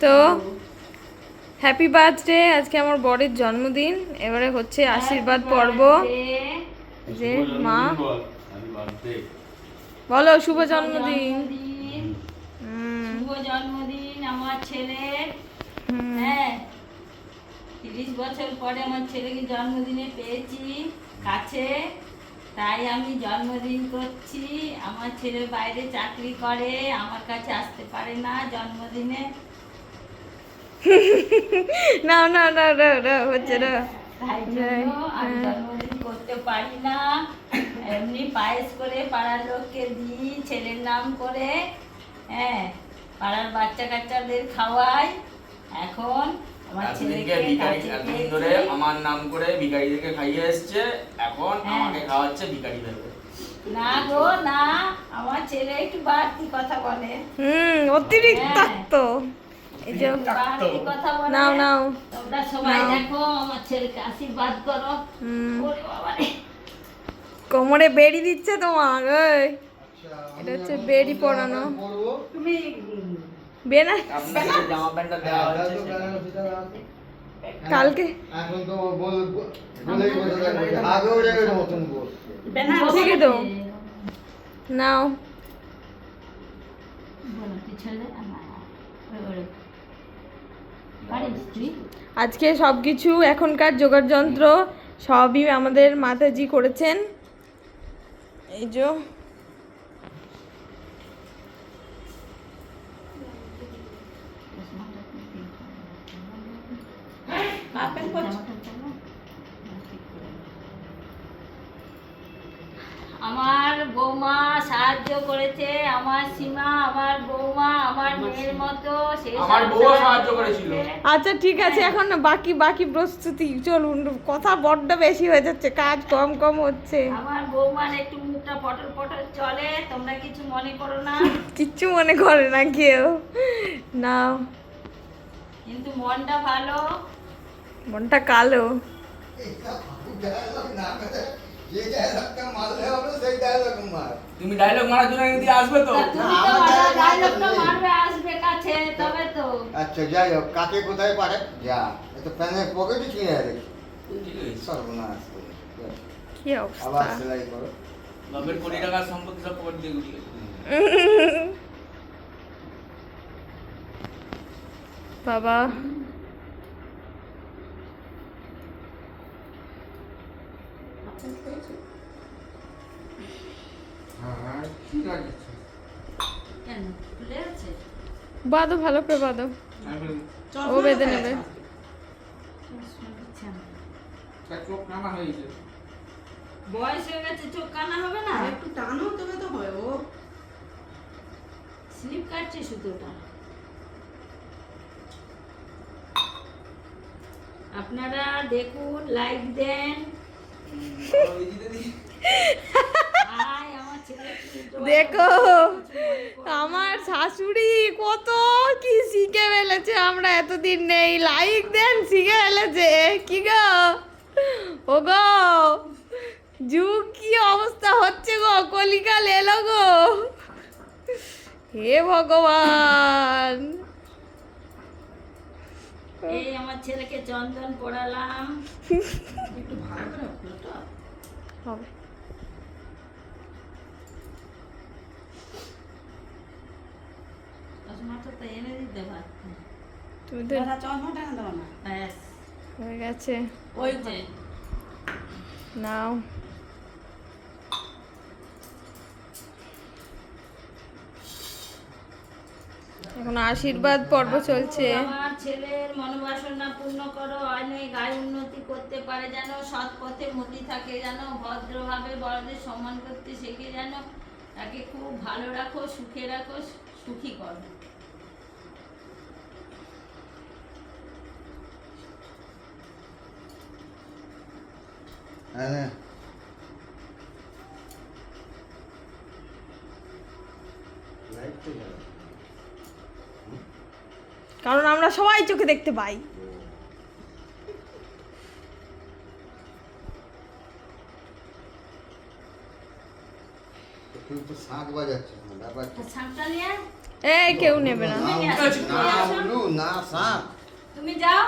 তো happy birthday, আজকে আমার বরের জন্মদিন। এবারে হচ্ছে আশীর্বাদ পর্ব। যে মা বলো শুভ জন্মদিন। শুভ জন্মদিন আমার ছেলের। হ্যাঁ, 30 বছর পরে আমার ছেলেকে জন্মদিনে পেয়েছি কাছে, তাই আমি জন্মদিন করছি। আমার ছেলে বাইরে চাকরি করে, আমার কাছে আসতে পারে না জন্মদিনে। না না না না না হচ্ছে না। তাই জন্য আমি জন্মদিন করতে পারি না। এমনি পায়েস করে পাড়ার লোককে দিই ছেলের নাম করে। হ্যাঁ, পাড়ার বাচ্চা কাচ্চাদের খাওয়াই। এখন আমার ছেলেকে এতদিন ধরে আমার নাম করে ভিখারিদেরকে খাইয়ে এসছে, এখন আমাকে খাওয়াচ্ছে ভিখারি ভেবে। না গো না, আমার ছেলে একটু বাড়তি কথা বলে। অতিরিক্ত তো এই যে বাড়তি কথা বলে। নাও নাও, তোমরা সবাই দেখো, আমার ছেলেকে আশীর্বাদ করো। ওরে বাবা রে, কোমরে বেড়ি দিচ্ছে তোমার। ওই এটা হচ্ছে বেড়ি পরানো। তুমি বেনা আপনাদের জামা প্যান্টটা দেওয়া হচ্ছে কালকে এখন তো বলেই বলতে আগেও জায়গায় মতন বলছে। ঠিকই তো নাও। বলো কি ছেলে আমার ওরে পারিস তুই? আজকে সব কিছু এখনকার জোগাড় যন্ত্র সবই আমাদের মাতাজি করেছেন। এই যে আমার বৌমা সাহায্য করেছে, আমার সীমা, আমার বৌমা আমার মেয়ের মতো। সে আমার বউও সাহায্য করেছিল। আচ্ছা ঠিক আছে, এখন না বাকি বাকি প্রস্তুতি চলুন। কথা বড্ড বেশি হয়ে যাচ্ছে, কাজ কম কম হচ্ছে। আমার বৌমার একটু মুখটা পটল পটল চলে, তোমরা কিছু মনে করো না। কিচ্ছু মনে করে না কেউ। নাও, কিন্তু মনটা ভালো। মনটা কালো। যে ডায়লগটা মারলে হবে সেই ডায়লগ মার। তুমি ডায়লগ মারার জন্য এদিকে আসবে তো? তা তুমি তো আমার ডায়লগটা মারবে, আসবে কাছে, তবে তো। আচ্ছা যাই হোক, কাকে কোথায় পারে যা, এত প্যানের পকেটে ছিঁড়ে রেখে ঠিক আছে। সর্বনাশ করে। কি অবস্থা। আবার সেলাই করো। বাপের কোটি টাকার সম্পত্তি সব পকেট দিয়ে গুটিয়ে বাবা হ্যাঁ ঠিক আছে। কেন খুলে আছে? বাঁধো, ভালো করে বাঁধো। ও বেঁধে নেবে। চোখ নামা হয়েছে। বয়স হয়ে গেছে, চোখ কানা হবে না। একটু টানো তবে তো হয়। ও স্লিপ কাটছে সুতোটা। আপনারা দেখুন, লাইক দেন। আয়, আমার ছেলে দেখো আমার শাশুড়ি কত কি শিখে ফেলেছে, আমরা এতদিন নেই। লাইক দেন শিখে ফেলেছে। কি গো ও গো, যুগ কি অবস্থা হচ্ছে গো, কলিকাল এলো গো। হে ভগবান। এই আমার ছেলেকে চন্দন পড়ালাম। একটু ভালো করে হলো তো। হবে। চশমাটা তো এনে দিতে পারতে। তুমি তো দাদা চশমা টাকা দাও না। ব্যাস, হয়ে গেছে। ওই যে নাও। এখন আশীর্বাদ পর্ব চলছে। আমার ছেলের মনোবাসনা পূর্ণ করো, অনেক গায়ে উন্নতি করতে পারে, যেন সৎ পথে মতি থাকে, যেন ভদ্রভাবে বড়দের সম্মান করতে শেখে, যেন তাকে খুব ভালো রাখো, সুখে রাখো, সুখী করো। হ্যাঁ লাইট তো জ্বালা। কারণ আমরা সবাই চোখে দেখতে পাই। তুই তো শাঁখ বাজাচ্ছিস না, ব্যাপার কি? শাঁখটা নিয়ে এই কেউ নেবে না। তুমি নিয়ে আসো, না নিয়ে আসো। উলু না শাক তুমি যাও।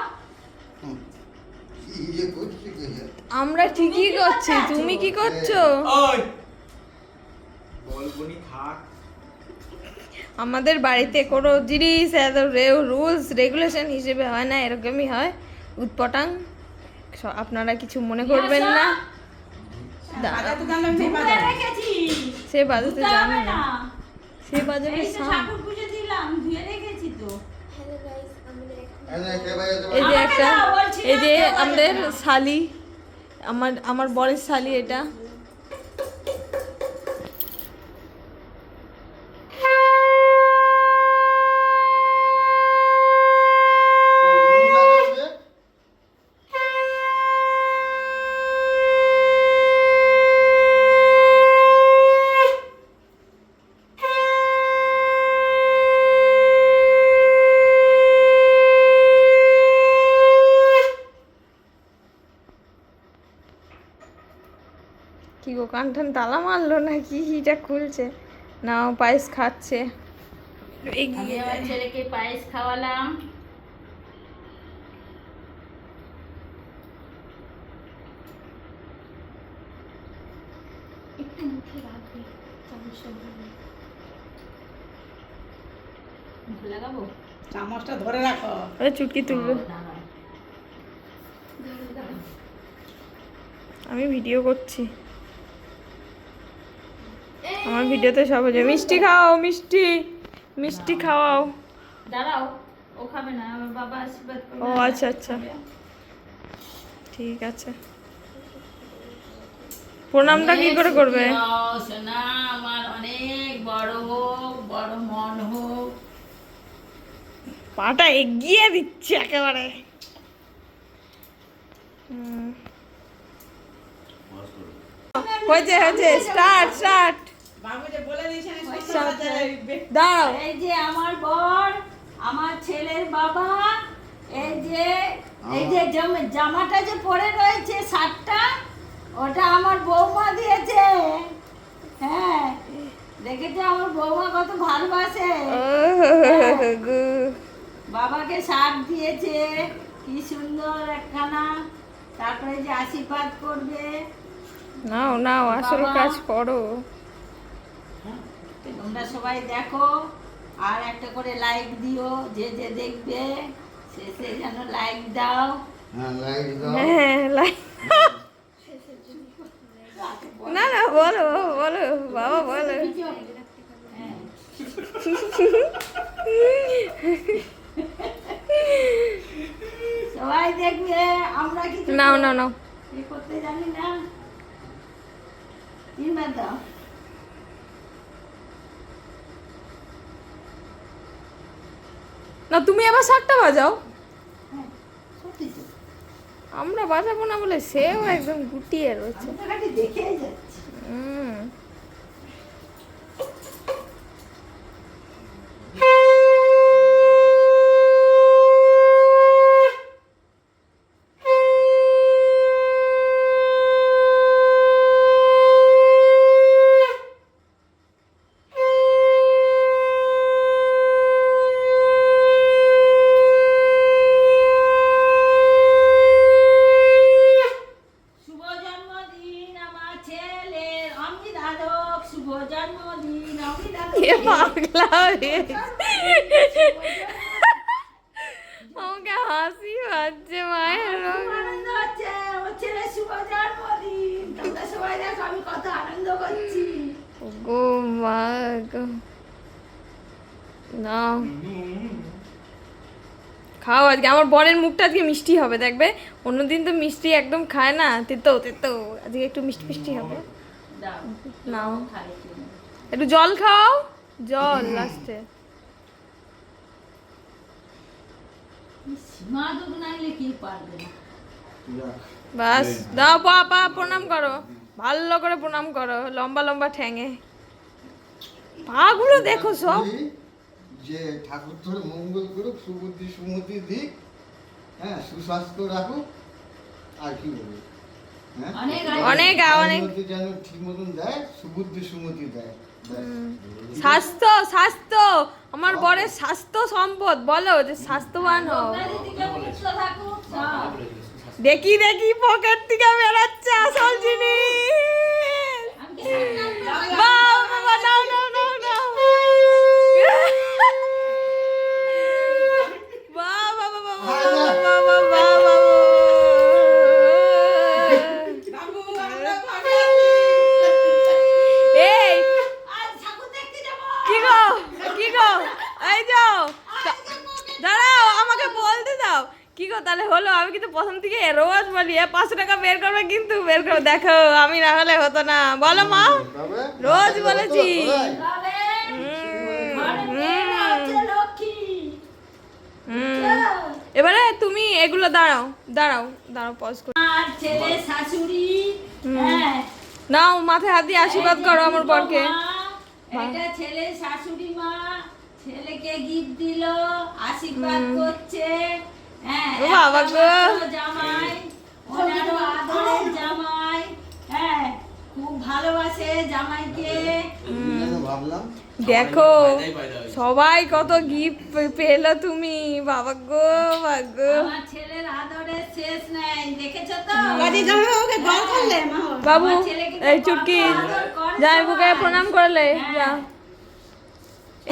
কি ইয়ে করছি কে জানে? আমরা ঠিকই কি করছি, করছো? তুমি কি করছো? ওই বলবনি থাক। আমাদের বাড়িতে কোনো জিনিস এত রুলস রেগুলেশন হিসেবে হয় না, এরকমই হয় উৎপটাং। আপনারা কিছু মনে করবেন না। বাজাতে জানলে আমি ধুয়ে বাজাবো। রেখেছি। সে বাজাতে ধুতে জানে হবে না, না। সে বাজাবে এই তো সাম। ঠাকুর পুজো দিলাম, ধুয়ে রেখেছি তো। এনে কে বাজাতে এই যে আমাকে একটা, দাও, বলছি না, এই যে কেউ বাজাবে আমাদের না। শালি, আমার বরের শালি এটা। উলু লাগাবে? কি গো, কান টান তালা মারলো নাকি? এটা খুলছে না, ও পায়েস খাচ্ছে। আমি এগিয়ে আমার যায়। ছেলেকে পায়েস খাওয়ালাম। মুখে লাগাবো? চামচটা ধরে রাখো। ওই চুটকি তুলবে। দাঁড়াও। আমি ভিডিও করছি, আমার ভিডিওতে সব হচ্ছে। মিষ্টি খাও, মিষ্টি মিষ্টি খাওয়াও। দাঁড়াও, ও খাবে না, আমার বাবা আশীর্বাদ করবে। ও আচ্ছা আচ্ছা, ঠিক আছে। প্রণামটা কি করে করবে? সুখী হও, সোনা আমার, অনেক বড় হোক, বড় মন হোক। পাটা এগিয়ে দিচ্ছে একেবারে। হয়েছে হয়েছে, স্টার্ট স্টার্ট। বাবু যে বলে দিয়েছেন দাও। এই যে আমার বর, আমার ছেলের বাবা, এই যে জামাটা যে পরে রয়েছে, শার্টটা, ওটা আমার বৌমা দিয়েছে। হ্যাঁ, দেখেছো আমার বৌমা কত ভালোবাসে। বাবাকে শার্ট দিয়েছে, কি সুন্দর একখানা। তারপরে যে আশীর্বাদ করবে। নাও নাও, আসল বাবা। কাজ করো। তোমরা সবাই দেখো, আর একটা করে লাইক দিও, যে যে দেখবে শেষে যেন লাইক দাও। হ্যাঁ লাইট দাও। হ্যাঁ লাইক। না না, বলো বলো বাবা, বলো। হ্যাঁ। সবাই দেখবে, আমরা কিছু নাও নাও নাও। এ করতে জানি না। তিনবার দাও। না, তুমি আবার শাকটা বাজাও। হ্যাঁ, সত্যি তো। আমরা বাজাবো না বলে সেও একদম গুটিয়ে রয়েছে। আমি তো খালি দেখেই যাচ্ছি। হুম। শুভ জন্মদিন আমার ছেলের, অমৃতাধক। শুভ জন্মদিন অমৃতাধক। এ পাগলা হয়ে আমাকে হাসি পাচ্ছে মায়ের। খুব আনন্দ হচ্ছে, আমার ছেলের শুভ জন্মদিন। তোমরা সবাই দেখো আমি কত আনন্দ করছি। গো মা গো। নাও খাও। আজকে আমার বরের মুখটা আজকে মিষ্টি হবে, দেখবে। অন্যদিন তো মিষ্টি একদম খায় না, তেতো তেতো। আজকে একটু মিষ্টি মিষ্টি হবে। দাও, নাও, খাই তুমি। একটু জল খাও, জল লাস্টে। সীমা দুধ নাইলে কি পারবে না। বাস দাও, পা পা প্রণাম করো, ভালো করে প্রণাম করো, লম্বা লম্বা ঠ্যাঙে। পাগুলো দেখো সব। যে ঠাকুর তোর মঙ্গল করুক, সুবুদ্ধি সুমতি দিক, হ্যাঁ সুস্বাস্থ্য রাখুক, আর কি বলবো। হ্যাঁ অনেক অনেক অনেক উন্নতি যেন ঠিক মতন দেয়, সুবুদ্ধি সুমতি দেয়। স্বাস্থ্য স্বাস্থ্য আমার বরের স্বাস্থ্য সম্পদ, বলো যে স্বাস্থ্যবান হও। রোগব্যাধি থেকে মুক্ত থাকুক সব। দেখি দেখি পকেট থেকে বেরোচ্ছে আসল জিনিস। আমি কি শুনলাম না? বাহ, বাবা, নাও, নাও, নাও, নাও। বাহ, বাবা, বাবা, বাবা, বাবা, বাবা, বাবা। বাবু আমরা ভাগে আছি। এই, আজ ঠাকুর দেখতে যাবো। কি গো, কি গো, এই যাও, দাঁড়াও, আমাকে বলতে দাও। কি গো, তাহলে হলো? আমি কিন্তু প্রথম থেকে রোজ বলি 500 টাকা বের করবে, কিন্তু বের করো। দেখো, আমি না হলে হতো না। বলো মা, তবে রোজ বলেছি। তবে হুম, ঘরে মেয়েরা হচ্ছে লক্ষ্মী। হুম। এবারে তুমি এগুলো দাঁড়াও দাঁড়াও দাঁড়াও, পজ করো। আর ছেলে শাশুড়ি, হ্যাঁ, নাও, মাথায় হাত দিয়ে আশীর্বাদ করো আমার বরকে। এটা ছেলে শাশুড়ি মা ছেলেকে গিফট দিল, আশীর্বাদ করছে। হ্যাঁ, ও বাবা গো। একমাত্র জামাই, ওনারও আদরের জামাই। হ্যাঁ, খুব ভালোবাসে জামাইকে। ভাবলাম দেখো ফায়দাই ফায়দা হয়েছে। সবাই কত গিফট পেলো তুমি। বাবা গো, বাবা গো। আমার ছেলের আদরের শেষ নাই, দেখেছো তো? কাজে জামা ওকে গল করলে মা। বাবু, আমার ছেলেকে তো এই চুটকি কত আদর করে জামাইবুকে সবাই। প্রণাম করলে হ্যাঁ। যা।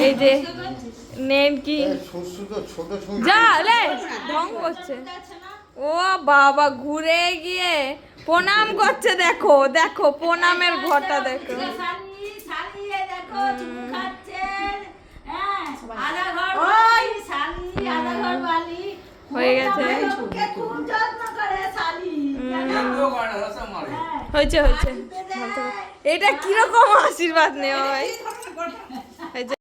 এই যে বুঝতে পারছিস? নেন কি শস্য তো ছোট ছোট যা লে ঢং করছে। আছে না? ও বাবা, ঘুরে গিয়ে প্রণাম করছে। দেখো দেখো প্রণামের ঘরটা দেখো। শালি, শালি, এ দেখো চুমু খাচ্ছে। হ্যাঁ, আধা ঘর ওই। বালি, শালি, আধা ঘর বালি। হয়ে গেছে। ওকে খুব যত্ন করে শালি। একটুও করে না, সব মারে। হ্যাঁ, হয়েছে হয়েছে। টিপে দেয়। এটা কিরকম আশীর্বাদ নেওয়া হয়? এই ধরনের গল্প। এই যে